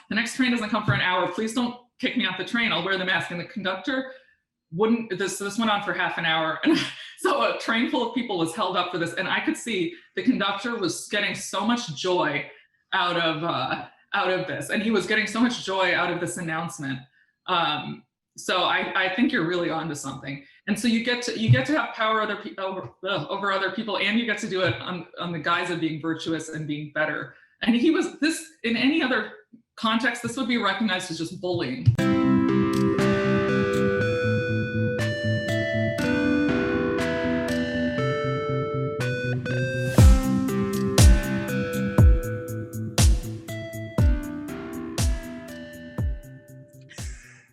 the next train doesn't come for an hour. Please don't kick me off the train. I'll wear the mask. And the conductor wouldn't, this went on for half an hour. And so a train full of people was held up for this. And I could see the conductor was getting so much joy out of this. And he was getting so much joy out of this announcement. So I think you're really onto something. And so you get to have power over other people, and you get to do it on the guise of being virtuous and being better. And he was this, in any other context, this would be recognized as just bullying.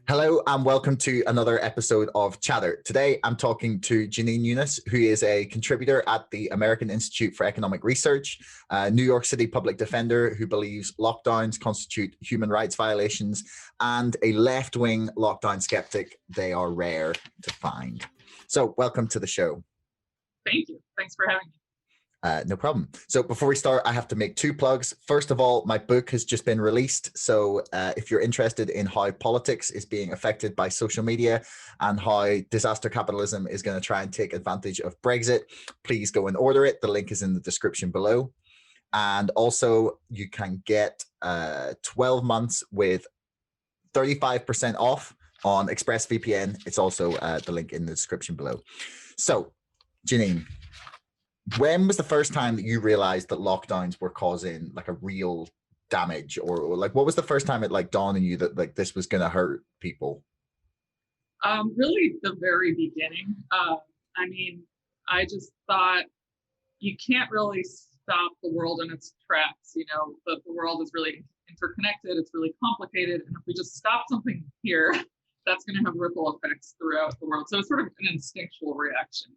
Hello and welcome to another episode of Chatter. Today I'm talking to Jenin Younes, who is a contributor at the American Institute for Economic Research, a New York City public defender who believes lockdowns constitute human rights violations, and a left-wing lockdown skeptic. They are rare to find. So welcome to the show. Thank you. Thanks for having me. No problem. So before we start, I have to make two plugs. First of all, my book has just been released. So if you're interested in how politics is being affected by social media and how disaster capitalism is going to try and take advantage of Brexit, please go and order it. The link is in the description below. And also you can get 12 months with 35% off on ExpressVPN. It's also the link in the description below. So, Jenin, when was the first time that you realized that lockdowns were causing like a real damage, or like what was the first time it like dawned on you that like this was going to hurt people? Really the very beginning. I mean, I just thought you can't really stop the world in its tracks. You know, the world is really interconnected. It's really complicated. And if we just stop something here, that's going to have ripple effects throughout the world. So it's sort of an instinctual reaction.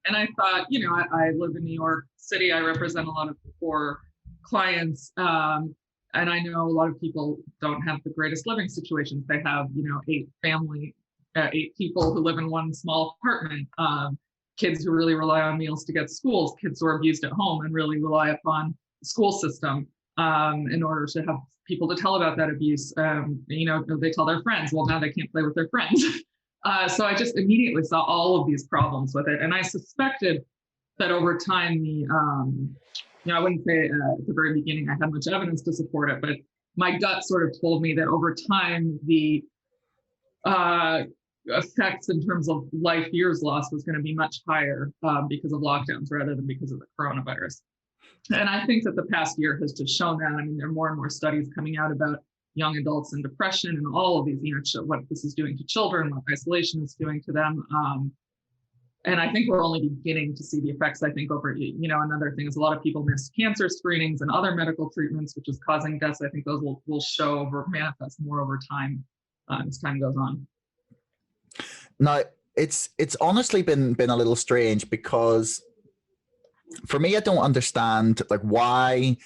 And I thought, you know, I live in New York City. I represent a lot of poor clients. And I know a lot of people don't have the greatest living situations. They have, you know, eight people who live in one small apartment, kids who really rely on meals to get to schools, kids who are abused at home and really rely upon the school system in order to have people to tell about that abuse. You know, they tell their friends, well, now they can't play with their friends. So I just immediately saw all of these problems with it. And I suspected that over time, you know, I wouldn't say at the very beginning I had much evidence to support it, but my gut sort of told me that over time, the effects in terms of life years lost was going to be much higher because of lockdowns rather than because of the coronavirus. And I think that the past year has just shown that. I mean, there are more and more studies coming out about young adults and depression and all of these, you know, what this is doing to children, what isolation is doing to them. And I think we're only beginning to see the effects, I think, over, you know, another thing is a lot of people miss cancer screenings and other medical treatments, which is causing deaths. I think those will show or manifest more over time as time goes on. Now, it's honestly been a little strange because for me, I don't understand like why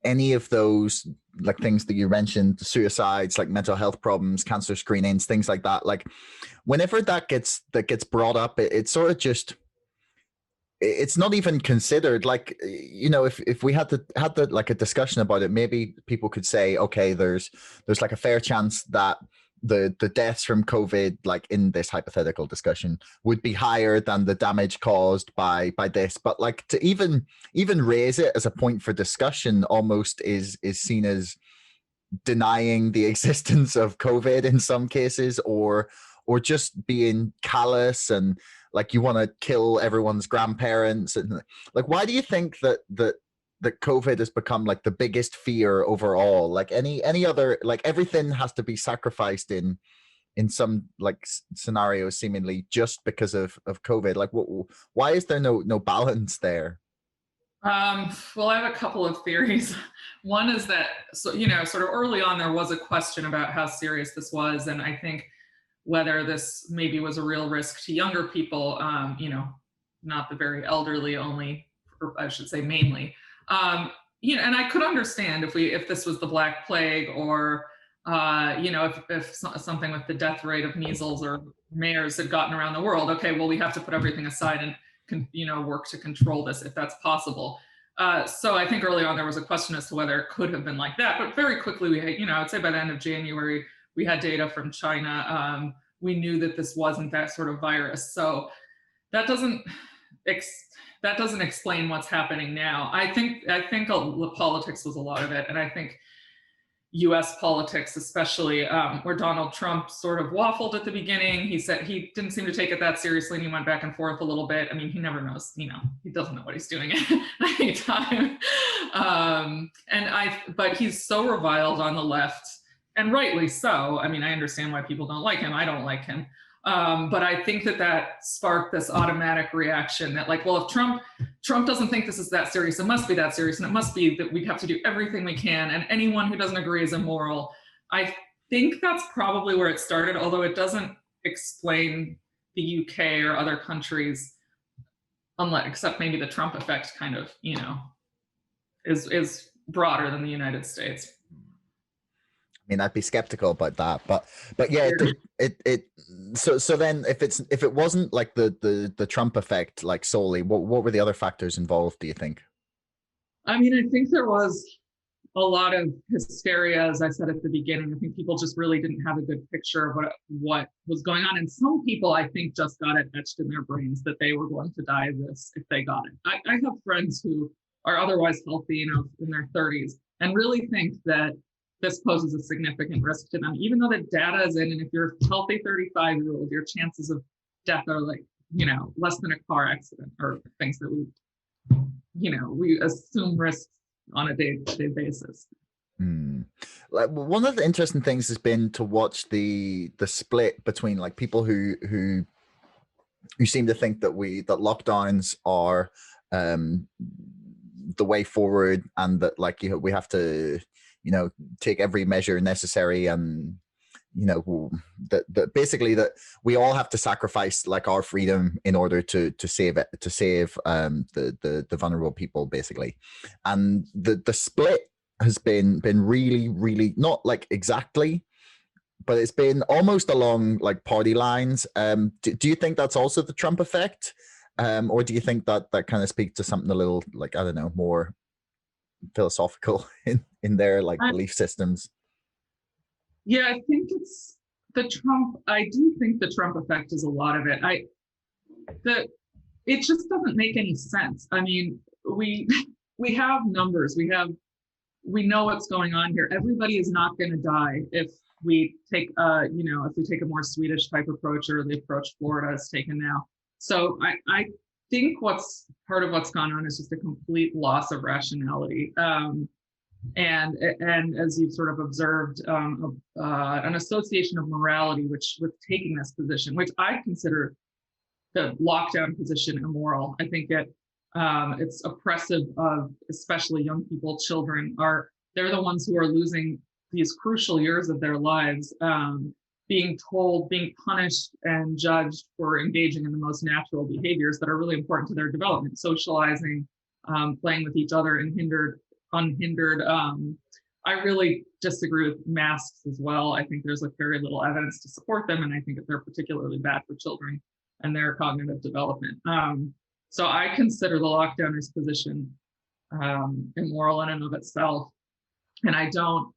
any of those like things that you mentioned, suicides, like mental health problems, cancer screenings, things like that. Like whenever that gets brought up, it's sort of just, it's not even considered. Like, you know, if we had like a discussion about it, maybe people could say, okay, there's like a fair chance that the deaths from COVID, like in this hypothetical discussion, would be higher than the damage caused by this. But like to even raise it as a point for discussion almost is seen as denying the existence of COVID in some cases, or just being callous and like you want to kill everyone's grandparents. And like, why do you think that COVID has become like the biggest fear overall? Like any other, like everything has to be sacrificed in some like scenarios seemingly just because of COVID. Like why is there no balance there? Well, I have a couple of theories. One is that, so, you know, sort of early on, there was a question about how serious this was. And I think whether this maybe was a real risk to younger people, you know, not the very elderly only, or I should say mainly. You know, and I could understand if this was the Black Plague or, you know, if something with the death rate of measles or MERS had gotten around the world, okay, well, we have to put everything aside and, you know, work to control this if that's possible. So I think early on there was a question as to whether it could have been like that, but very quickly we had, I'd say by the end of January, we had data from China. We knew that this wasn't that sort of virus. So that doesn't explain what's happening now. I think the politics was a lot of it, and I think U.S. politics, especially where Donald Trump sort of waffled at the beginning. He said he didn't seem to take it that seriously, and he went back and forth a little bit. I mean, he never knows, he doesn't know what he's doing at any time. But he's so reviled on the left, and rightly so. I mean, I understand why people don't like him. I don't like him. But I think that sparked this automatic reaction that, like, well, if Trump doesn't think this is that serious, it must be that serious, and it must be that we have to do everything we can, and anyone who doesn't agree is immoral. I think that's probably where it started, although it doesn't explain the UK or other countries, except maybe the Trump effect kind of, is broader than the United States. I mean, I'd be skeptical about that, but yeah, so then if it wasn't like the Trump effect, like solely, what were the other factors involved, do you think? I mean, I think there was a lot of hysteria, as I said at the beginning. I think people just really didn't have a good picture of what was going on, and some people, I think, just got it etched in their brains that they were going to die of this if they got it. I have friends who are otherwise healthy, in their 30s, and really think that this poses a significant risk to them, even though the data is in, and if you're a healthy 35-year-old, your chances of death are like, less than a car accident, or things that we assume risks on a day-to-day basis. Like, one of the interesting things has been to watch the split between like people who seem to think that lockdowns are the way forward, and that like we have to take every measure necessary, and that basically that we all have to sacrifice like our freedom in order to save the vulnerable people, basically. And the split has been really, really, not like exactly, but it's been almost along like party lines. Do you think that's also the Trump effect, or do you think that kind of speaks to something a little, like, I don't know, more philosophical in their like belief systems? Yeah, I think it's I do think the Trump effect is a lot of it. It just doesn't make any sense. I mean, we have numbers, we know what's going on here. Everybody is not going to die if we take a more Swedish type approach, or the approach Florida has taken now. So I think part of what's gone on is just a complete loss of rationality. And as you've sort of observed, an association of morality with taking this position, which I consider the lockdown position immoral. I think it's oppressive of especially young people. Children they're the ones who are losing these crucial years of their lives, being punished and judged for engaging in the most natural behaviors that are really important to their development, socializing, playing with each other unhindered. I really disagree with masks as well. I think there's like very little evidence to support them, and I think that they're particularly bad for children and their cognitive development. So I consider the lockdowners' position immoral in and of itself, and I don't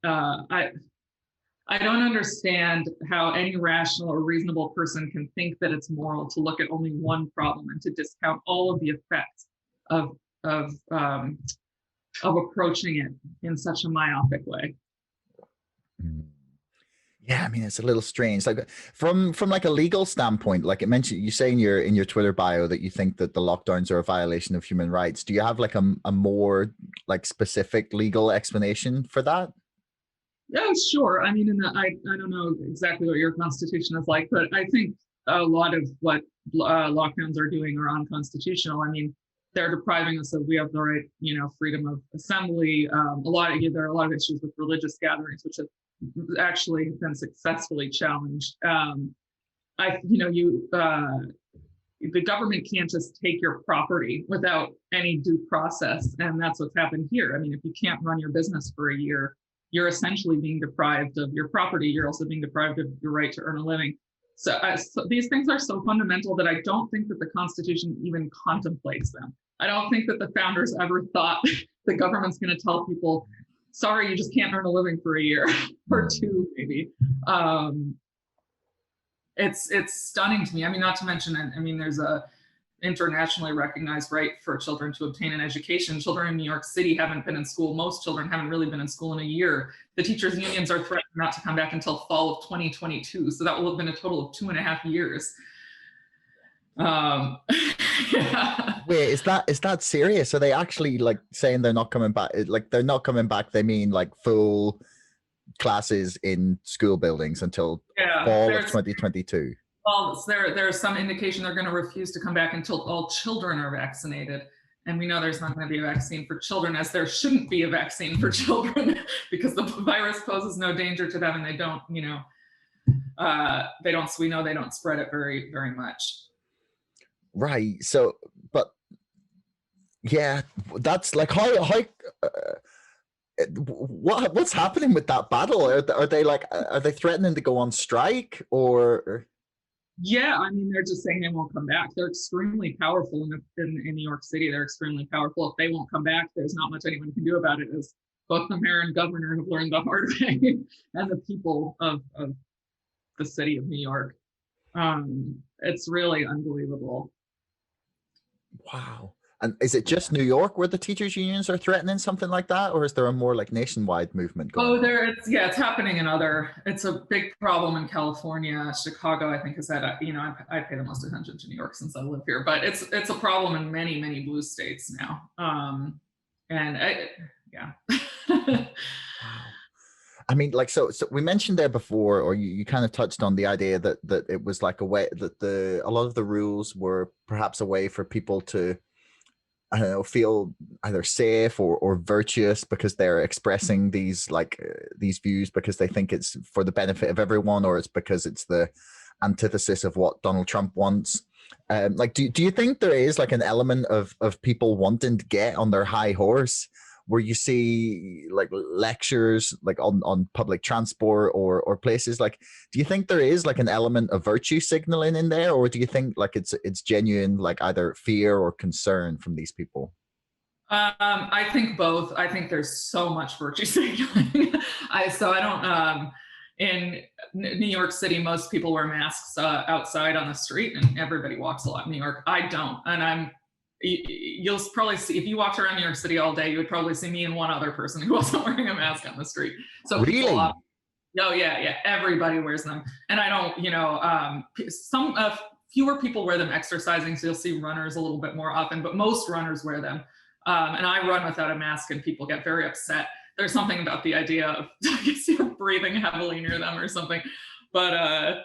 understand how any rational or reasonable person can think that it's moral to look at only one problem and to discount all of the effects of approaching it in such a myopic way. Yeah, I mean, it's a little strange. Like from like a legal standpoint, like it mentioned, you say in your Twitter bio that you think that the lockdowns are a violation of human rights. Do you have like a more like specific legal explanation for that? Yeah, sure. I mean, I don't know exactly what your constitution is like, but I think a lot of what lockdowns are doing are unconstitutional. I mean, they're depriving us of, we have the right, freedom of assembly. There are a lot of issues with religious gatherings, which have actually been successfully challenged. The government can't just take your property without any due process, and that's what's happened here. I mean, if you can't run your business for a year, you're essentially being deprived of your property. You're also being deprived of your right to earn a living. So these things are so fundamental that I don't think that the Constitution even contemplates them. I don't think that the founders ever thought the government's going to tell people, sorry, you just can't earn a living for a year or two, maybe. It's stunning to me. I mean, not to mention, I mean, there's a internationally recognized right for children to obtain an education. Children in New York City haven't been in school. Most children haven't really been in school in a year. The teachers' unions are threatening not to come back until fall of 2022. So that will have been a total of 2.5 years. Yeah. Wait, is that serious? Are they actually like saying they're not coming back? Like they're not coming back, they mean like full classes in school buildings until fall of 2022? Well, there's some indication they're going to refuse to come back until all children are vaccinated. And we know there's not going to be a vaccine for children, as there shouldn't be a vaccine for children because the virus poses no danger to them, and they don't, we know they don't spread it very, very much. Right. So, but yeah, that's like what's happening with that battle? Are they threatening to go on strike or? Yeah, I mean, they're just saying they won't come back. They're extremely powerful in New York City. They're extremely powerful. If they won't come back, there's not much anyone can do about it, as both the mayor and governor have learned the hard way, and the people of the city of New York. It's really unbelievable. Wow. And is it just New York where the teachers' unions are threatening something like that, or is there a more like nationwide movement going on? It's happening it's a big problem in California. Chicago, I think, has had I pay the most attention to New York since I live here, but it's a problem in many, many blue states now. Yeah. Wow. I mean, like, so we mentioned there before, or you kind of touched on the idea that it was like a way that a lot of the rules were perhaps a way for people to, I don't know, feel either safe or virtuous because they're expressing these views because they think it's for the benefit of everyone, or it's because it's the antithesis of what Donald Trump wants. Like, do you think there is like an element of people wanting to get on their high horse, where you see like lectures like on public transport or places? Like, do you think there is like an element of virtue signaling in there, or do you think like it's genuine, like either fear or concern from these people? I think both. I think there's so much virtue signaling. In New York City, most people wear masks outside on the street, and everybody walks a lot in New York. I don't, and you'll probably see, if you walked around New York City all day, you would probably see me and one other person who wasn't wearing a mask on the street. So really? Yeah, everybody wears them. And I don't, some fewer people wear them exercising, so you'll see runners a little bit more often, but most runners wear them. And I run without a mask, and people get very upset. There's something about the idea of, I guess, you're breathing heavily near them or something. But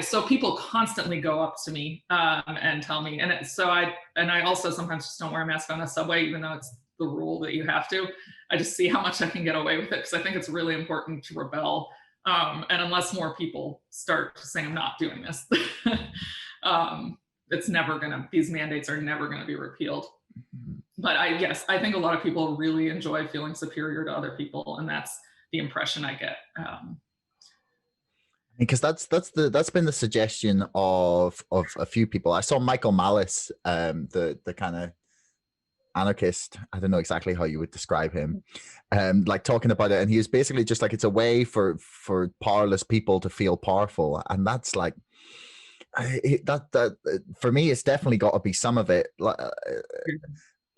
so people constantly go up to me and tell me, and I also sometimes just don't wear a mask on the subway, even though it's the rule that you have to. I just see how much I can get away with it, because I think it's really important to rebel. And unless more people start saying, I'm not doing this, these mandates are never gonna be repealed. But I think a lot of people really enjoy feeling superior to other people, and that's the impression I get. Because that's been the suggestion of a few people. I saw Michael Malice, the kind of anarchist, I don't know exactly how you would describe him, like talking about it, and he was basically just like, it's a way for powerless people to feel powerful, and that's like that for me, it's definitely got to be some of it.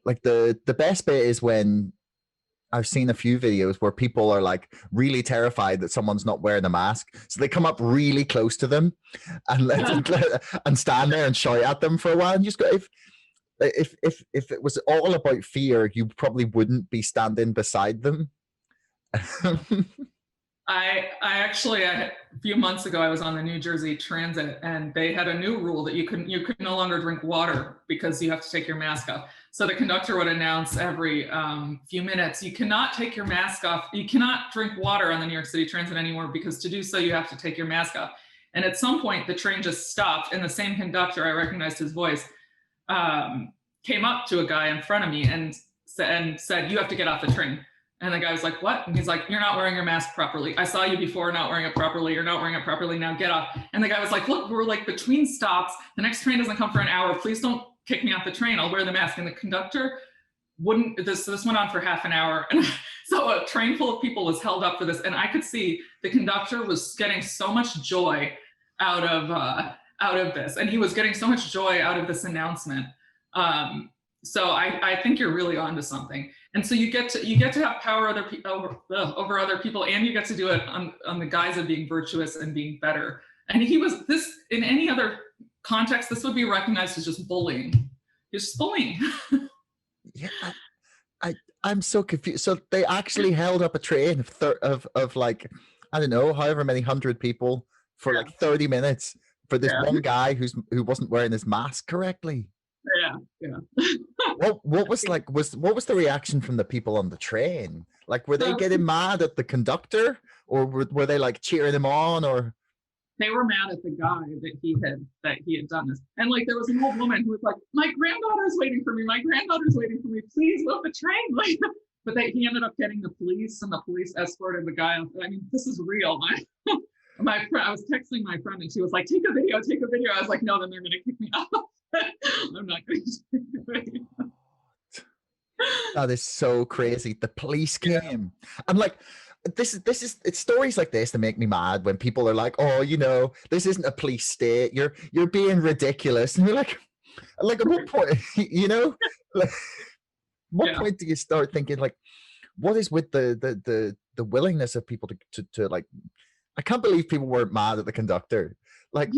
Like the best bit is when I've seen a few videos where people are like really terrified that someone's not wearing a mask, so they come up really close to them and and stand there and shout at them for a while. And just go, if it was all about fear, you probably wouldn't be standing beside them. I actually, a few months ago, I was on the New Jersey Transit, and they had a new rule that you could no longer drink water because you have to take your mask off. So the conductor would announce every few minutes, you cannot take your mask off. You cannot drink water on the New York City Transit anymore, because to do so, you have to take your mask off. And at some point, the train just stopped, and the same conductor, I recognized his voice, came up to a guy in front of me and said, you have to get off the train. And the guy was like, what? And he's like, you're not wearing your mask properly. I saw you before not wearing it properly. You're not wearing it properly. Now get off. And the guy was like, look, we're like between stops. The next train doesn't come for an hour. Please don't kick me off the train, I'll wear the mask. And the conductor wouldn't, this went on for half an hour. And so a train full of people was held up for this. And I could see the conductor was getting so much joy out of this. And he was getting so much joy out of this announcement. So I think you're really onto something. And so you get to have power over other people, and you get to do it on the guise of being virtuous and being better. And he was this, in any other context, this would be recognized as just bullying. It's just bullying. Yeah, I'm so confused. So they actually held up a train of like, I don't know, however many 100 people for like 30 minutes for this one guy who wasn't wearing his mask correctly. Yeah. What was the reaction from the people on the train? Like, were they getting mad at the conductor, or were they like cheering him on, or? They were mad at the guy that he had done this. And like, there was an old woman who was like, my granddaughter's waiting for me. My granddaughter's waiting for me. Please move the train. Like, but he ended up getting the police, and the police escorted the guy up. I mean, this is real. My friend, I was texting my friend, and she was like, take a video. I was like, no, then they're going to kick me off. I'm not going to take a video. That is so crazy. The police came. I'm like, it's stories like this that make me mad, when people are like, oh, this isn't a police state. You're being ridiculous. And you're like at what point, like, what point do you start thinking, like, what is with the willingness of people to like, I can't believe people weren't mad at the conductor. Like,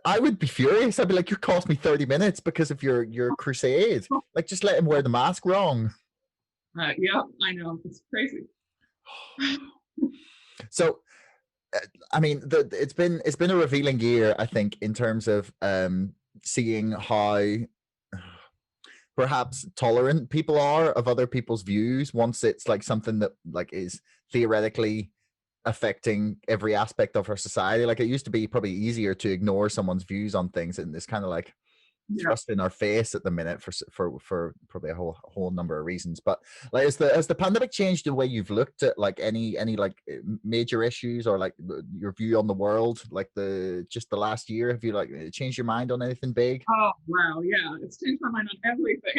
I would be furious. I'd be like, you cost me 30 minutes because of your crusade. Like, just let him wear the mask wrong. Yeah, I know. It's crazy. So, I mean, it's been a revealing year, I think, in terms of seeing how perhaps tolerant people are of other people's views once it's like something that like is theoretically affecting every aspect of our society. Like, it used to be probably easier to ignore someone's views on things, and it's kind of like thrust in our face at the minute for probably a whole number of reasons. But like, has the pandemic changed the way you've looked at like any like major issues, or like your view on the world, like just the last year? Have you like changed your mind on anything big? Oh wow, yeah, it's changed my mind on everything.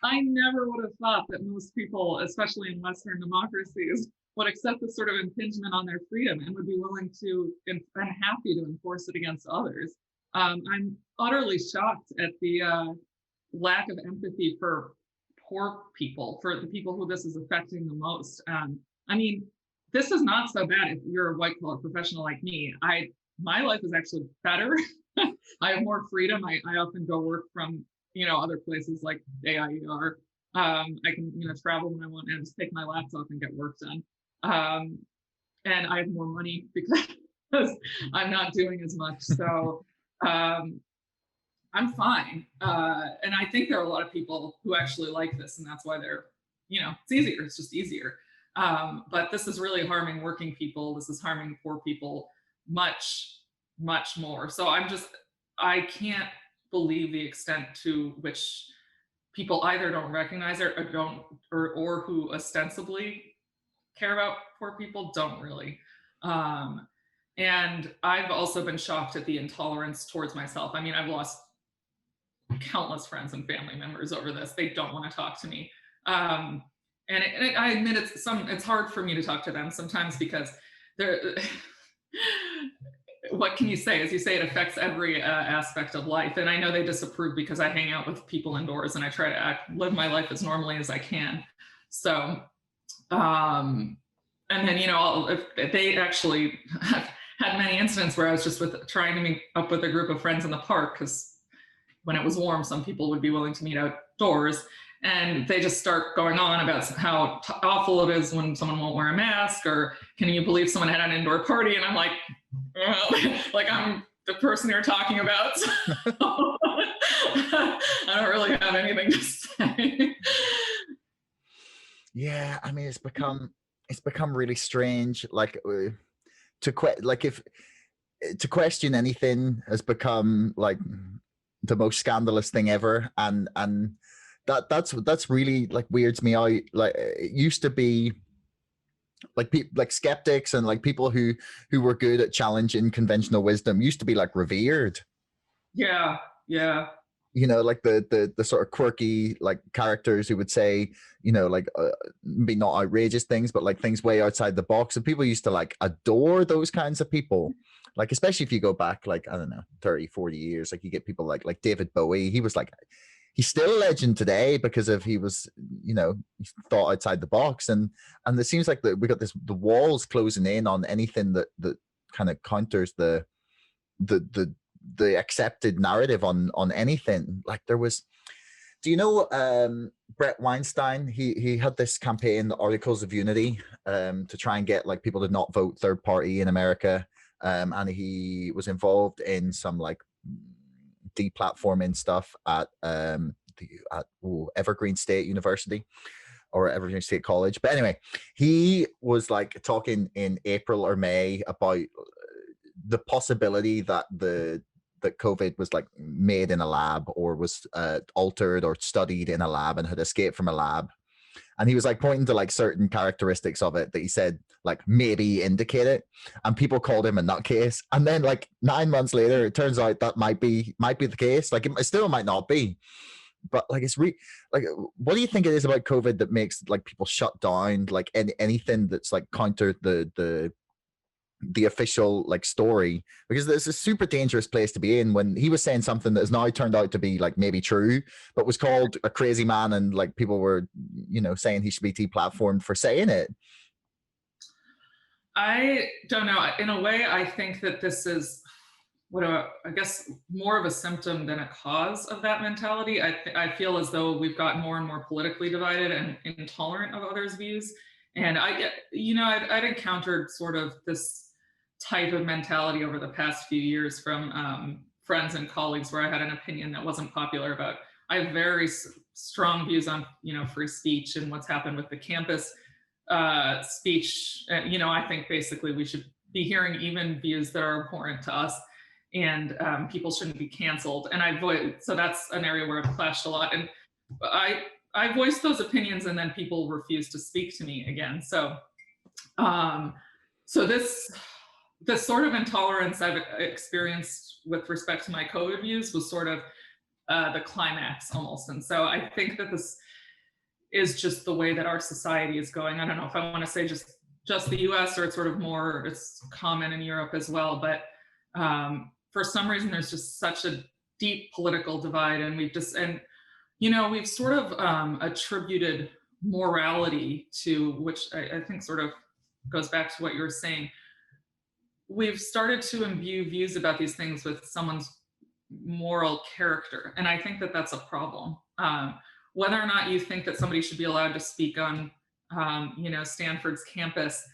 I never would have thought that most people, especially in Western democracies, would accept this sort of impingement on their freedom and would be willing to and happy to enforce it against others. I'm utterly shocked at the lack of empathy for poor people, for the people who this is affecting the most. I mean, this is not so bad if you're a white-collar professional like me. My life is actually better. I have more freedom. I often go work from other places like AIER. I can travel when I want and just take my laptop and get work done. And I have more money because I'm not doing as much. So I'm fine. And I think there are a lot of people who actually like this, and that's why they're, it's easier. It's just easier. But this is really harming working people. This is harming poor people much, much more. So I can't believe the extent to which people either don't recognize it or who ostensibly care about poor people don't really. And I've also been shocked at the intolerance towards myself. I mean, I've lost countless friends and family members over this. They don't want to talk to me. And I admit it's hard for me to talk to them sometimes because what can you say? As you say, it affects every aspect of life. And I know they disapprove because I hang out with people indoors and I try to live my life as normally as I can. So, and then, if they actually had many incidents where I was just trying to meet up with a group of friends in the park, because when it was warm, some people would be willing to meet outdoors, and they just start going on about how awful it is when someone won't wear a mask, or can you believe someone had an indoor party? And I'm like, like I'm the person you're talking about. So I don't really have anything to say. Yeah, I mean, it's become really strange. Like to question anything has become like the most scandalous thing ever, and that's really like weirds me out. Like, it used to be like skeptics and like people who were good at challenging conventional wisdom used to be like revered. Yeah. Yeah. You know, like the sort of quirky like characters who would say, you know, like maybe not outrageous things, but like things way outside the box. And people used to like adore those kinds of people. Like, especially if you go back, like, I don't know, 30, 40 years, like you get people like David Bowie. He was like, he's still a legend today because of he was, you know, he thought outside the box. And it seems like that we got the walls closing in on anything that kind of counters the the accepted narrative on anything. Like there was, do you know Brett Weinstein? He had this campaign, the Articles of Unity, to try and get like people to not vote third party in America. And he was involved in some like deplatforming stuff at Evergreen State University or Evergreen State College. But anyway, he was like talking in April or May about the possibility that that COVID was like made in a lab or was altered or studied in a lab and had escaped from a lab. And he was like pointing to like certain characteristics of it that he said like maybe indicate it, and people called him a nutcase. And then like 9 months later, it turns out that might be the case. Like it still might not be, but like it's like what do you think it is about COVID that makes like people shut down like anything that's like counter the official like story? Because it's a super dangerous place to be in when he was saying something that has now turned out to be like maybe true, but was called a crazy man, and like people were, you know, saying he should be deplatformed for saying it. I don't know. In a way, I think that this is I guess more of a symptom than a cause of that mentality. I feel as though we've gotten more and more politically divided and intolerant of others' views. And I'd encountered sort of this type of mentality over the past few years from friends and colleagues where I had an opinion that wasn't popular about. I have very strong views on, free speech and what's happened with the campus speech. I think basically we should be hearing even views that are important to us, and people shouldn't be canceled. And so that's an area where I've clashed a lot. And I voiced those opinions, and then people refused to speak to me again. So this sort of intolerance I've experienced with respect to my COVID views was sort of the climax almost. And so I think that this is just the way that our society is going. I don't know if I want to say just the US, or it's common in Europe as well. But for some reason, there's just such a deep political divide, and we've sort of attributed morality to, which I think sort of goes back to what you were saying. We've started to imbue views about these things with someone's moral character. And I think that that's a problem. Whether or not you think that somebody should be allowed to speak on, Stanford's campus,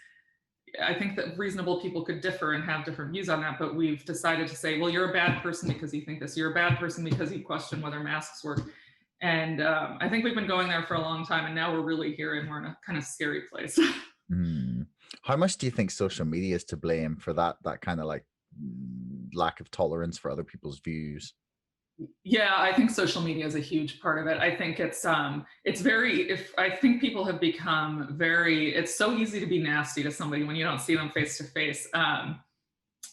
I think that reasonable people could differ and have different views on that. But we've decided to say, well, you're a bad person because you think this. You're a bad person because you question whether masks work. And I think we've been going there for a long time, and now we're really here, and we're in a kind of scary place. How much do you think social media is to blame for that kind of like lack of tolerance for other people's views? Yeah, I think social media is a huge part of it. I think I think people have become it's so easy to be nasty to somebody when you don't see them face to face.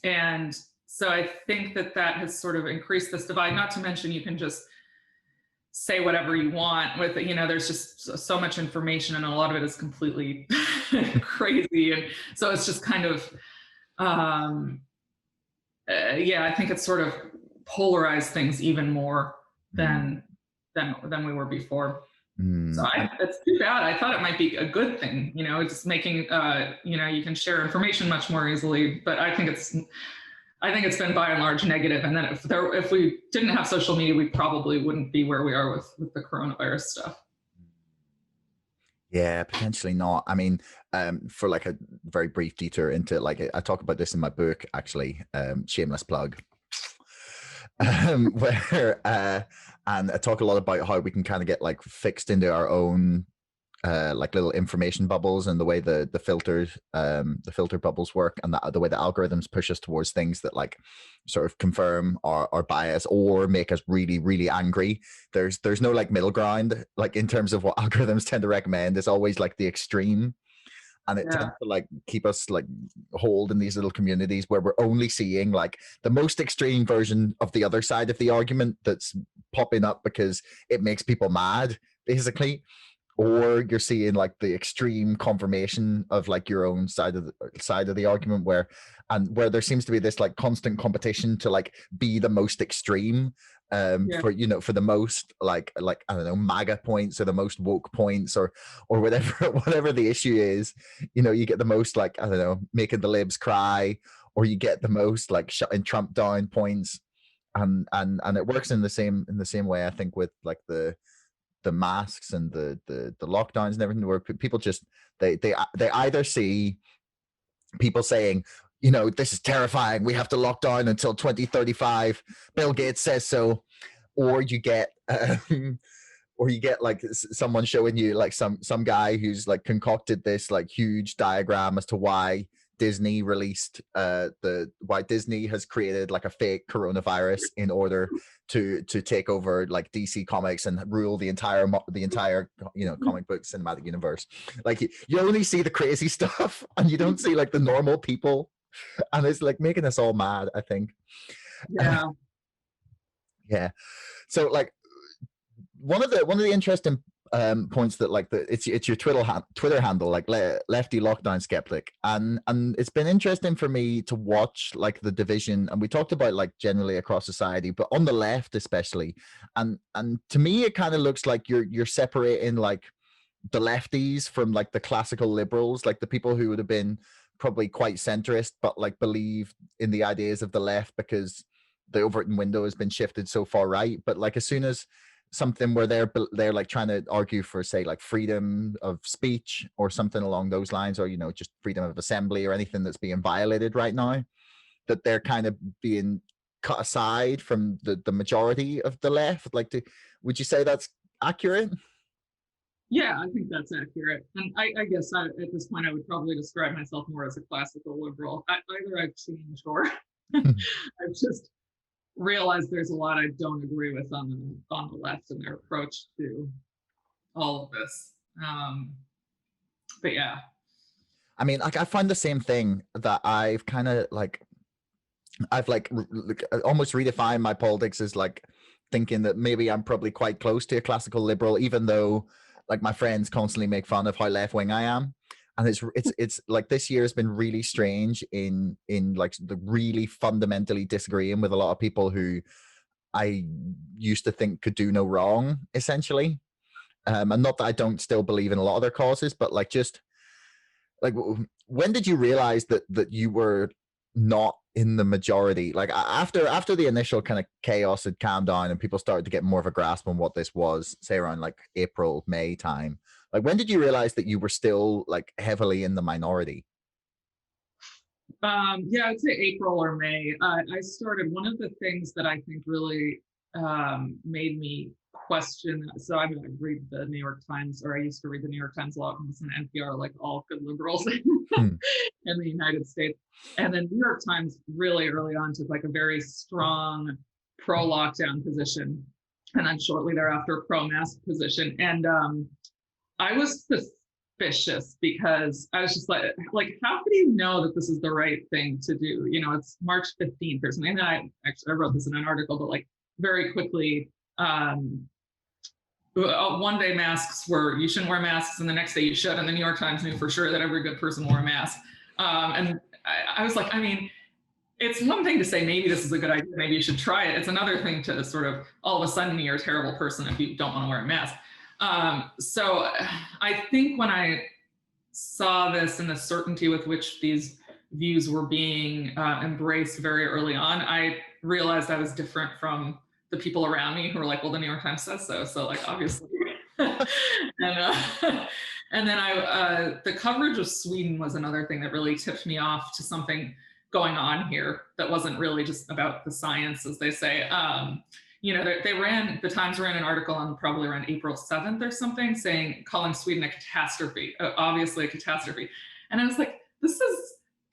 And so I think that has sort of increased this divide, not to mention you can just say whatever you want with it. There's just so much information, and a lot of it is completely crazy. And so it's just kind of, I think it's sort of polarized things even more than we were before. So it's too bad. I thought it might be a good thing, just making, you can share information much more easily, but I think it's been by and large negative. And then if we didn't have social media, we probably wouldn't be where we are with the coronavirus stuff. Yeah, potentially not. I mean, for like a very brief detour into like, I talk about this in my book, actually, shameless plug, where and I talk a lot about how we can kind of get like fixed into our own like little information bubbles, and the way the filter bubbles work, and the way the algorithms push us towards things that like sort of confirm our bias or make us really, really angry. There's no like middle ground, like in terms of what algorithms tend to recommend. It's always like the extreme. and it Yeah. tends to like keep us like hold in these little communities where we're only seeing like the most extreme version of the other side of the argument that's popping up because it makes people mad, basically. Or you're seeing like the extreme confirmation of like your own side of the argument, where there seems to be this like constant competition to like be the most extreme, Yeah. for, you know, for the most like I don't know, MAGA points or the most woke points, or whatever whatever the issue is. You know, you get the most like, I don't know, making the libs cry, or you get the most like shutting Trump down points. And it works in the same way, I think, with like the masks and the lockdowns and everything, where people just they either see people saying, you know, this is terrifying, we have to lock down until 2035, Bill Gates says so, or you get or you get like someone showing you like some guy who's like concocted this like huge diagram as to why Disney released why Disney has created like a fake coronavirus in order to take over like DC Comics and rule the entire you know, comic book cinematic universe. Like you only see the crazy stuff and you don't see like the normal people, and it's like making us all mad, I think. Yeah. Yeah. So like one of the interesting points that like it's your Twitter handle, like lefty lockdown skeptic, and it's been interesting for me to watch like the division, and we talked about like generally across society, but on the left especially, and to me it kind of looks like you're separating like the lefties from like the classical liberals, like the people who would have been probably quite centrist but like believe in the ideas of the left because the Overton window has been shifted so far right. But like as soon as something where they're like trying to argue for, say, like freedom of speech or something along those lines, or, you know, just freedom of assembly or anything that's being violated right now, that they're kind of being cut aside from the majority of the left. Like, would you say that's accurate? Yeah, I think that's accurate. And I guess at this point, I would probably describe myself more as a classical liberal. Either I've changed or I've just realized there's a lot I don't agree with on the left and their approach to all of this. But yeah. I mean, like I find the same thing, that I've kind of like almost redefined my politics as like thinking that maybe I'm probably quite close to a classical liberal, even though like my friends constantly make fun of how left wing I am. And it's like this year has been really strange in like the really fundamentally disagreeing with a lot of people who I used to think could do no wrong, essentially. And not that I don't still believe in a lot of their causes, but like just like when did you realize that you were not in the majority? Like after the initial kind of chaos had calmed down and people started to get more of a grasp on what this was, say around like April, May time, like when did you realize that you were still like heavily in the minority? Yeah, I'd say April or May. I started, one of the things that I think really made me question. So I read the New York Times, or I used to read the New York Times a lot and listen to NPR, like all good liberals in the United States. And then New York Times really early on took like a very strong pro-lockdown position, and then shortly thereafter pro-mask position. And I was suspicious because I was just like, how could you know that this is the right thing to do? You know, it's March 15th or something. And I wrote this in an article, but like very quickly, one day masks were, you shouldn't wear masks, and the next day you should. And the New York Times knew for sure that every good person wore a mask. And I was like, I mean, it's one thing to say, maybe this is a good idea, maybe you should try it. It's another thing to sort of, all of a sudden you're a terrible person if you don't want to wear a mask. So I think when I saw this and the certainty with which these views were being embraced very early on, I realized I was different from the people around me who were like, well, the New York Times says so. So like, obviously. And then the coverage of Sweden was another thing that really tipped me off to something going on here that wasn't really just about the science, as they say. You know, the Times ran an article on probably around April 7th or something, calling Sweden a catastrophe, obviously a catastrophe. And I was like, this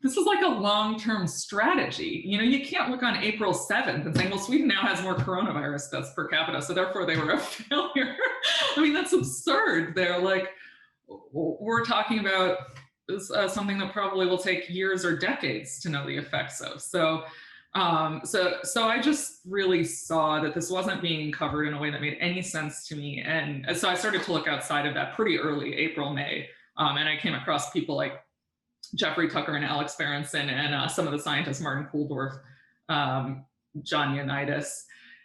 is like a long-term strategy. You know, you can't look on April 7th and say, well, Sweden now has more coronavirus deaths per capita, so therefore they were a failure. I mean, that's absurd. They're like, we're talking about is something that probably will take years or decades to know the effects of. So I just really saw that this wasn't being covered in a way that made any sense to me. And so I started to look outside of that pretty early, April, May. And I came across people like Jeffrey Tucker and Alex Berenson and some of the scientists, Martin Kulldorff, Jenin Younes,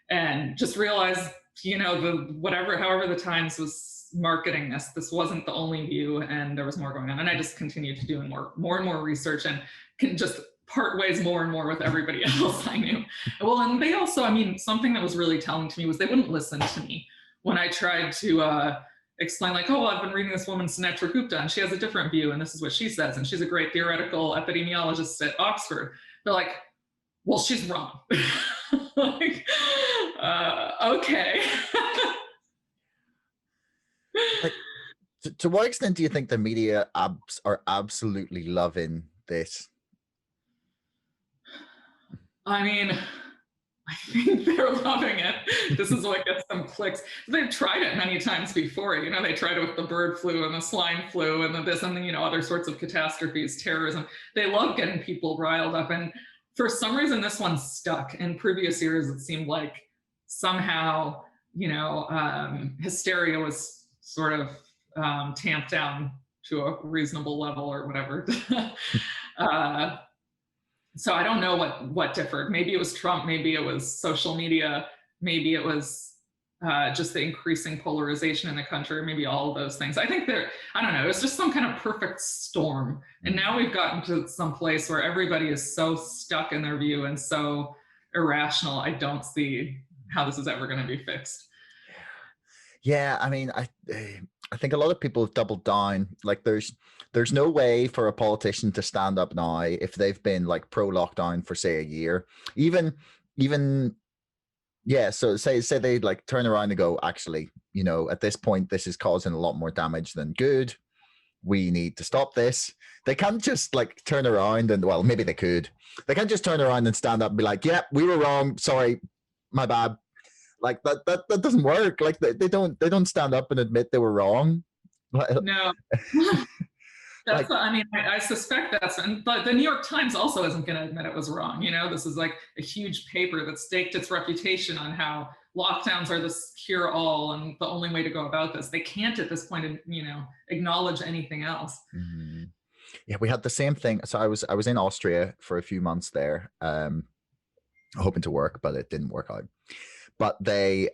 and just realized, however the Times was marketing this wasn't the only view, and there was more going on. And I just continued to do more and more research, and can just part ways more and more with everybody else I knew. Well, and they also, something that was really telling to me was they wouldn't listen to me when I tried to explain, like, oh, well, I've been reading this woman, Sunetra Gupta, and she has a different view, and this is what she says, and she's a great theoretical epidemiologist at Oxford. They're like, well, she's wrong. Like, okay. Like, to what extent do you think the media are absolutely loving this? I think they're loving it. This is what gets them clicks. They've tried it many times before. They tried it with the bird flu and the swine flu and this and other sorts of catastrophes, terrorism. They love getting people riled up. And for some reason, this one stuck. In previous years, it seemed like somehow, hysteria was sort of tamped down to a reasonable level or whatever. So I don't know what differed. Maybe it was Trump, maybe it was social media, maybe it was just the increasing polarization in the country, maybe all of those things. I think I don't know, it was just some kind of perfect storm. And now we've gotten to some place where everybody is so stuck in their view and so irrational. I don't see how this is ever going to be fixed. Yeah, I think a lot of people have doubled down. Like there's no way for a politician to stand up now if they've been like pro lockdown for say a year. Even yeah, so say they like turn around and go, actually, at this point this is causing a lot more damage than good. We need to stop this. They can't just like turn around and, well, maybe they could. They can't just turn around and stand up and be like, yeah, we were wrong. Sorry, my bad. Like that doesn't work. Like they don't stand up and admit they were wrong. No. That's I suspect but the New York Times also isn't going to admit it was wrong. This is like a huge paper that staked its reputation on how lockdowns are the cure all and the only way to go about this. They can't at this point, acknowledge anything else. Mm-hmm. Yeah, we had the same thing. So I was in Austria for a few months there, hoping to work, but it didn't work out. But they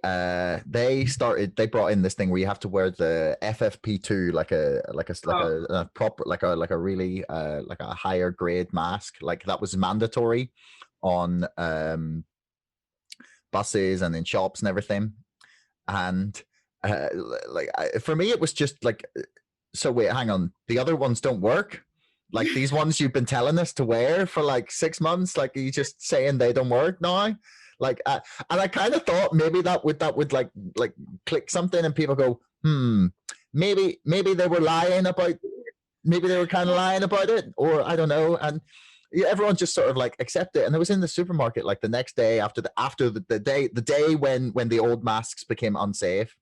brought in this thing where you have to wear the FFP2 like a proper like a really like a higher grade mask. Like that was mandatory on buses and in shops and everything. And for me it was just like, so wait, hang on, the other ones don't work? Like these ones you've been telling us to wear for like 6 months, like, are you just saying they don't work now? Like, and I kind of thought maybe that would like click something and people go, maybe they were lying about, maybe they were kind of lying about it, or I don't know. And everyone just sort of like accept it. And I was in the supermarket like the next day after the day when the old masks became unsafe.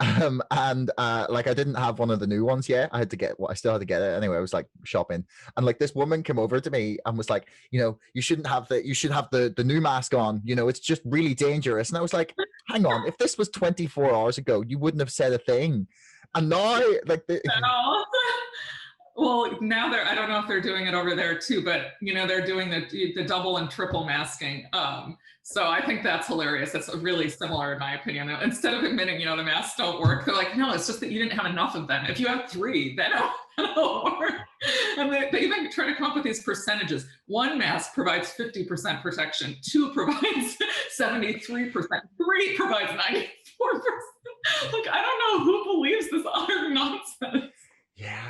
Like I didn't have one of the new ones yet. I still had to get it anyway. I was like shopping, and like this woman came over to me and was like, you should have the new mask on, it's just really dangerous. And I was like, hang on, if this was 24 hours ago you wouldn't have said a thing, and now like well, now I don't know if they're doing it over there too, but they're doing the double and triple masking. So I think that's hilarious. It's really similar in my opinion. Instead of admitting, the masks don't work, they're like, no, it's just that you didn't have enough of them. If you have 3, then it'll work. And they even try to come up with these percentages. 1 mask provides 50% protection, 2 provides 73%, 3 provides 94%. Like, I don't know who believes this utter nonsense. Yeah.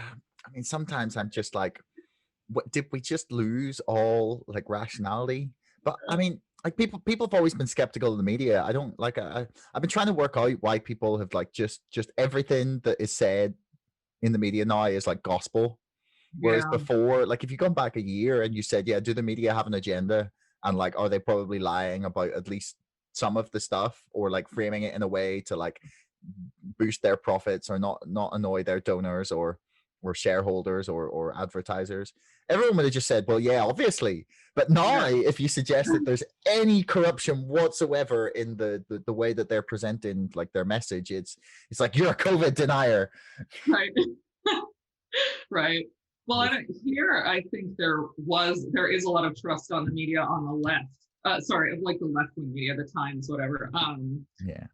Sometimes I'm just like, what, did we just lose all like rationality? But like people have always been skeptical of the media. I don't like, I've been trying to work out why people have like just everything that is said in the media now is like gospel. Whereas before, like if you come back a year and you said, yeah, do the media have an agenda? And like, are they probably lying about at least some of the stuff, or like framing it in a way to like boost their profits or not annoy their donors or or shareholders or advertisers, everyone would have just said, well, yeah, obviously. But now, Yeah. if you suggest that there's any corruption whatsoever in the way that they're presenting like their message, it's like you're a COVID denier. Right. Right. Well, here I think there is a lot of trust on the media on the left. Sorry, like the left-wing media, the Times, whatever. Yeah.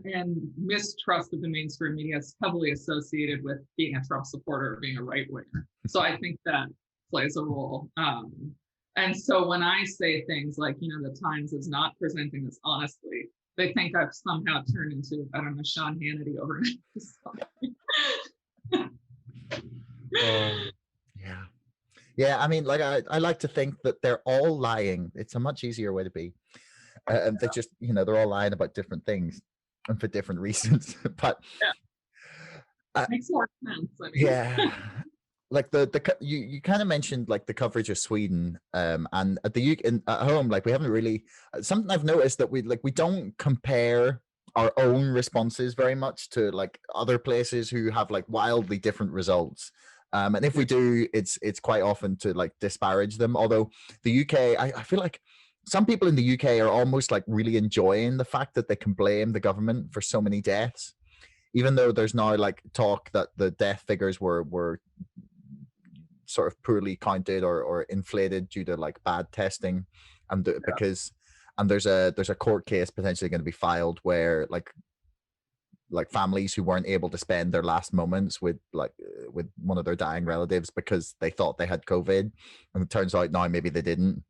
And mistrust of the mainstream media is heavily associated with being a Trump supporter or being a right winger. So I think that plays a role. And so when I say things like, the Times is not presenting this honestly, they think I've somehow turned into, I don't know, Sean Hannity overnight. Yeah. Yeah, I mean, like I like to think that they're all lying. It's a much easier way to be. And they just, they're all lying about different things and for different reasons. But makes more sense. I mean. Yeah, like you kind of mentioned like the coverage of Sweden, and at the UK at home, like we haven't really something I've noticed that we don't compare our own responses very much to like other places who have like wildly different results. And if we do, it's quite often to like disparage them. Although the UK, I feel like some people in the UK are almost like really enjoying the fact that they can blame the government for so many deaths, even though there's now like talk that the death figures were sort of poorly counted or inflated due to like bad testing, and because there's a court case potentially going to be filed where like families who weren't able to spend their last moments with one of their dying relatives because they thought they had COVID, and it turns out now maybe they didn't.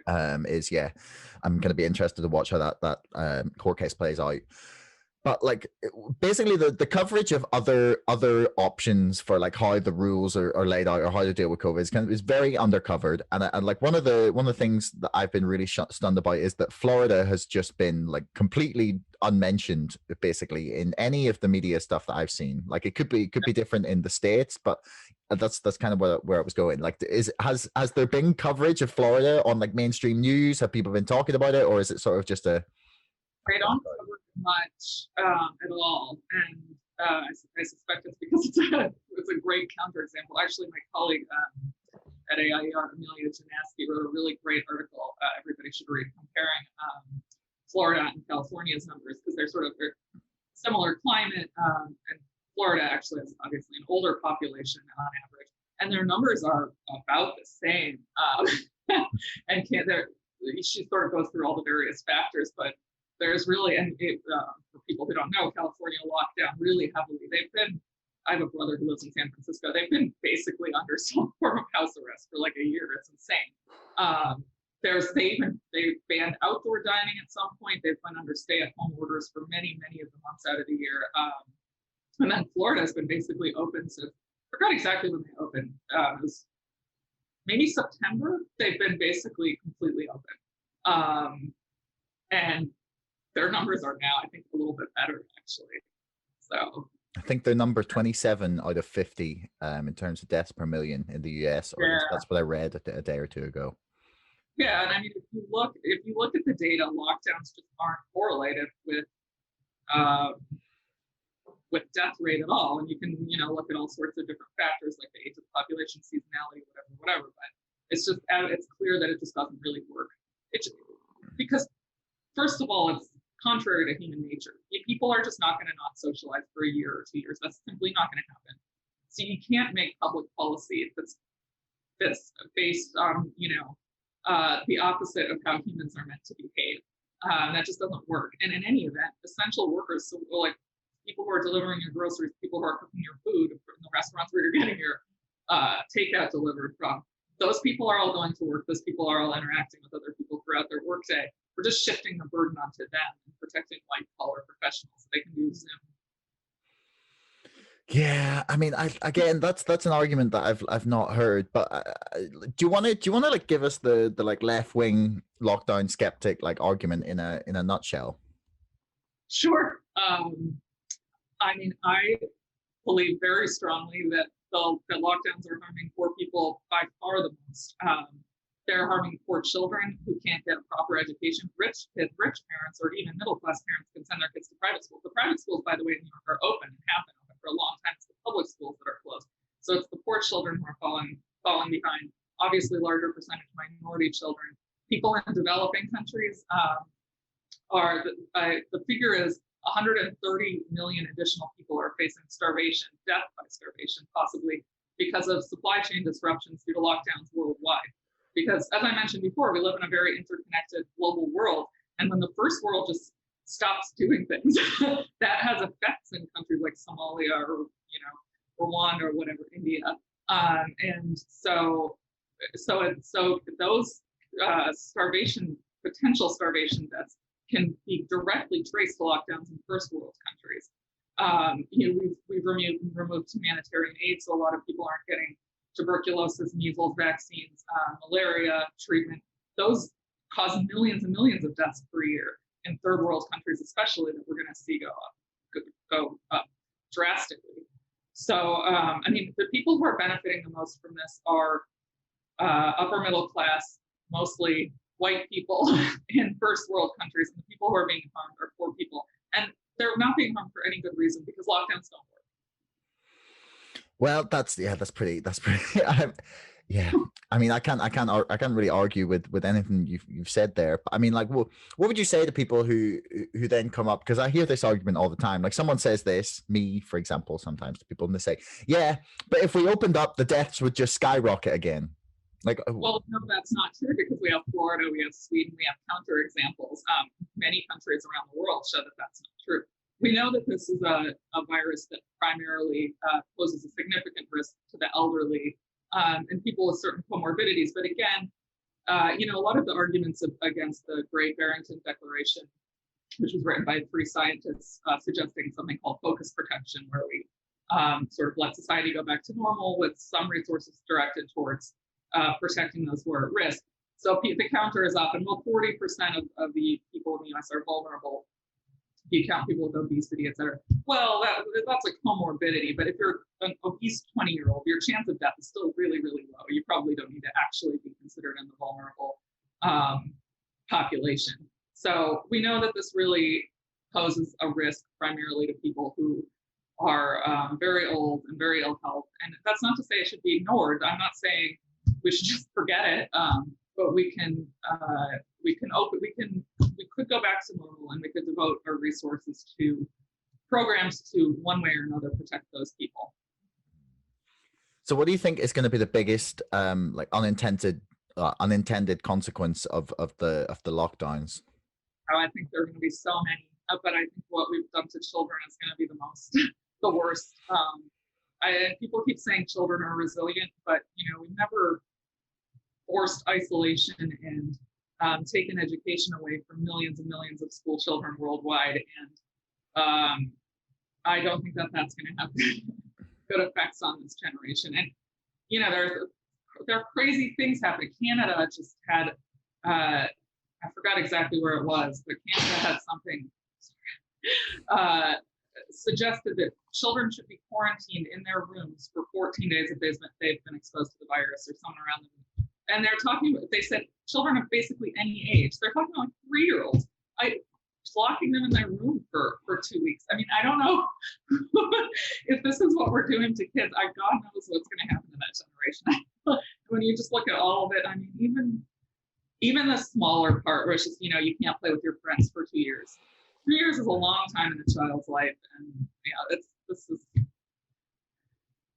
I'm going to be interested to watch how that court case plays out. But like basically the coverage of other options for like how the rules are laid out or how to deal with COVID is very undercovered. And like one of the things that I've been really stunned about is that Florida has just been like completely unmentioned basically in any of the media stuff that I've seen. Like it could be different in the States, but that's kind of where I was going. Like has there been coverage of Florida on like mainstream news? Have people been talking about it, or is it sort of just a they don't cover much at all, and I suspect it's because it's a great counterexample. Actually, my colleague at AIER, Amelia Jenin, wrote a really great article. Everybody should read, comparing Florida and California's numbers because they're similar climate, and Florida actually has obviously an older population on average, and their numbers are about the same. And she sort of goes through all the various factors, but there's really, and for people who don't know, California locked down really heavily. I have a brother who lives in San Francisco. They've been basically under some form of house arrest for like a year. It's insane. They banned outdoor dining at some point. They've been under stay-at-home orders for many, many of the months out of the year. And then Florida has been basically open since, I forgot exactly when they opened. It was maybe September. They've been basically completely open. And their numbers are now, I think, a little bit better, actually. So I think they're number 27 out of 50 in terms of deaths per million in the US. Or that's what I read a day or two ago. Yeah, and I mean, if you look at the data, lockdowns just aren't correlated with death rate at all. And you can, look at all sorts of different factors like the age of the population, seasonality, whatever. But it's clear that it just doesn't really work. Because first of all, it's contrary to human nature. People are just not going to not socialize for a year or 2 years. That's simply not going to happen. So you can't make public policy that's based on, the opposite of how humans are meant to behave. That just doesn't work. And in any event, essential workers, so like people who are delivering your groceries, people who are cooking your food in the restaurants where you're getting your takeout delivered from, those people are all going to work. Those people are all interacting with other people throughout their workday. We're just shifting the burden onto them and protecting white collar professionals so they can do Zoom. Yeah, I mean, again, that's an argument that I've not heard. But do you want to like give us the like left wing lockdown skeptic like argument in a nutshell? Sure. I mean, I believe very strongly that that lockdowns are harming poor people by far the most. They're harming poor children who can't get a proper education. Rich parents or even middle-class parents can send their kids to private schools. The private schools, by the way, in New York are open and have been open for a long time. It's the public schools that are closed. So it's the poor children who are falling behind. Obviously, larger percentage minority children. People in developing countries the figure is 130 million additional people are facing starvation, death by starvation, possibly because of supply chain disruptions due to lockdowns worldwide. Because as I mentioned before, we live in a very interconnected global world. And when the first world just stops doing things, that has effects in countries like Somalia or, Rwanda or whatever, India. And so those potential starvation deaths can be directly traced to lockdowns in first world countries. We've removed humanitarian aid, so a lot of people aren't getting tuberculosis, measles vaccines, malaria treatment. Those cause millions and millions of deaths per year in third world countries, especially, that we're going to see go up drastically. So, the people who are benefiting the most from this are upper middle class, mostly white people in first world countries, and the people who are being harmed are poor people. And they're not being harmed for any good reason because lockdowns don't work. Well, that's pretty. Yeah. I can't really argue with anything you've said there. But what would you say to people who then come up? Because I hear this argument all the time. Like, someone says this, me, for example, sometimes to people, and they say, yeah, but if we opened up, the deaths would just skyrocket again. Well, no, that's not true, because we have Florida, we have Sweden, we have counter examples. Many countries around the world show that that's not true. We know that this is a virus that primarily poses a significant risk to the elderly and people with certain comorbidities. But again, a lot of the arguments against the Great Barrington Declaration, which was written by 3 scientists, suggesting something called focus protection, where we sort of let society go back to normal with some resources directed towards protecting those who are at risk. So the counter is often, well, 40% of the people in the US are vulnerable. If you count people with obesity, et cetera. Well, that's a comorbidity, but if you're an obese 20-year-old, your chance of death is still really, really low. You probably don't need to actually be considered in the vulnerable population. So we know that this really poses a risk primarily to people who are very old and very ill health. And that's not to say it should be ignored. I'm not saying we should just forget it, but we could go back to normal, and we could devote our resources to programs to, one way or another, protect those people. So what do you think is going to be the biggest unintended consequence of the lockdowns? Oh, I think there are going to be so many, but I think what we've done to children is going to be the worst. People keep saying children are resilient, but we've never forced isolation and taken education away from millions and millions of school children worldwide, and I don't think that that's going to have good effects on this generation. And there are crazy things happening. Canada just had I forgot exactly where it was, but Canada had something suggested that children should be quarantined in their rooms for 14 days if they've been exposed to the virus, or someone around them. And they said children of basically any age. They're talking about 3-year-olds. Locking them in their room for 2 weeks. I don't know if this is what we're doing to kids. God knows what's going to happen to that generation. When you just look at all of it, even the smaller part, where it's just, you can't play with your friends for 2 years. 3 years is a long time in a child's life. And this is,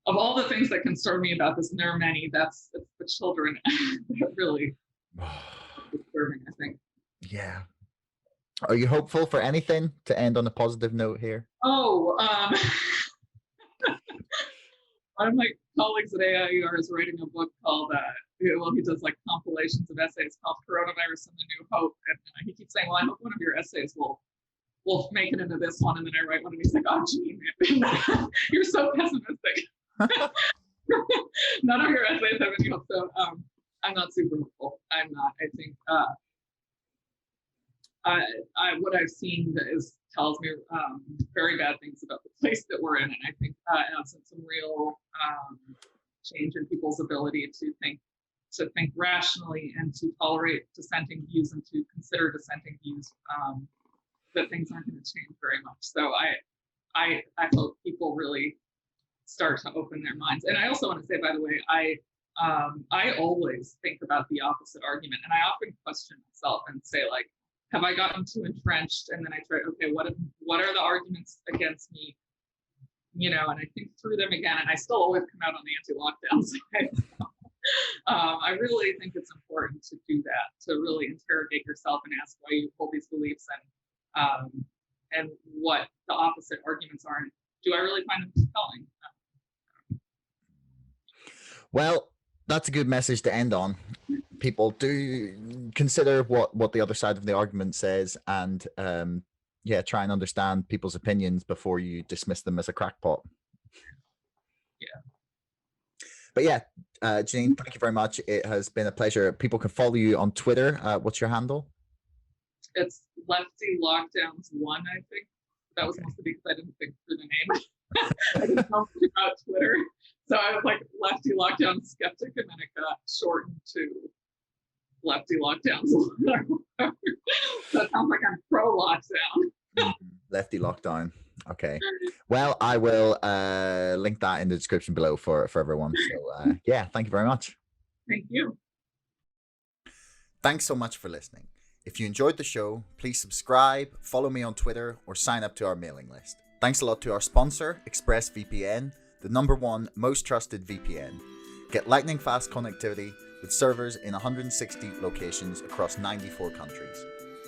of all the things that concern me about this, and there are many, it's the children that really disturbing, I think. Yeah. Are you hopeful for anything, to end on a positive note here? One of my colleagues at AIER is writing a book called, he does like compilations of essays called Coronavirus and the New Hope. And he keeps saying, well, I hope one of your essays will make it into this one. And then I write one, and he's like, oh, Jenin, you're so pessimistic. None of your essays have any hope. So I'm not super hopeful. I'm not. I think what I've seen tells me very bad things about the place that we're in, and I think absent some real change in people's ability to think rationally and to tolerate dissenting views and to consider dissenting views, that things aren't going to change very much. So I hope people really start to open their minds. And I also want to say, by the way, I always think about the opposite argument, and I often question myself and say, like, have I gotten too entrenched? And then I try, okay, what are the arguments against me? You know, and I think through them again, and I still always come out on the anti-lockdown side. I really think it's important to do that, to really interrogate yourself and ask why you hold these beliefs, and what the opposite arguments are, and do I really find them compelling? Well, that's a good message to end on. People do consider what the other side of the argument says, and try and understand people's opinions before you dismiss them as a crackpot. Yeah. But yeah, Jenin, thank you very much. It has been a pleasure. People can follow you on Twitter. What's your handle? It's Lefty Lockdowns 1, I think. That was mostly because I didn't think through the name. I didn't know much about Twitter. So I was like Lefty Lockdown Skeptic, and then it got shortened to Lefty Lockdowns. That sounds like I'm pro lockdown. Lefty Lockdown. Okay. Well, I will link that in the description below for everyone. So yeah, thank you very much. Thank you. Thanks so much for listening. If you enjoyed the show, please subscribe, follow me on Twitter, or sign up to our mailing list. Thanks a lot to our sponsor, ExpressVPN, the #1 most trusted VPN. Get lightning fast connectivity with servers in 160 locations across 94 countries.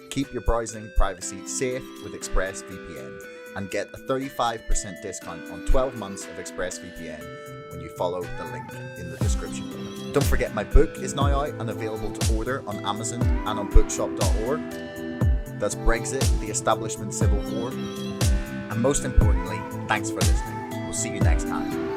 Keep your browsing privacy safe with ExpressVPN, and get a 35% discount on 12 months of ExpressVPN when you follow the link in the description below. Don't forget, my book is now out and available to order on Amazon and on bookshop.org. That's Brexit, the Establishment Civil War. And most importantly, thanks for listening. We'll see you next time.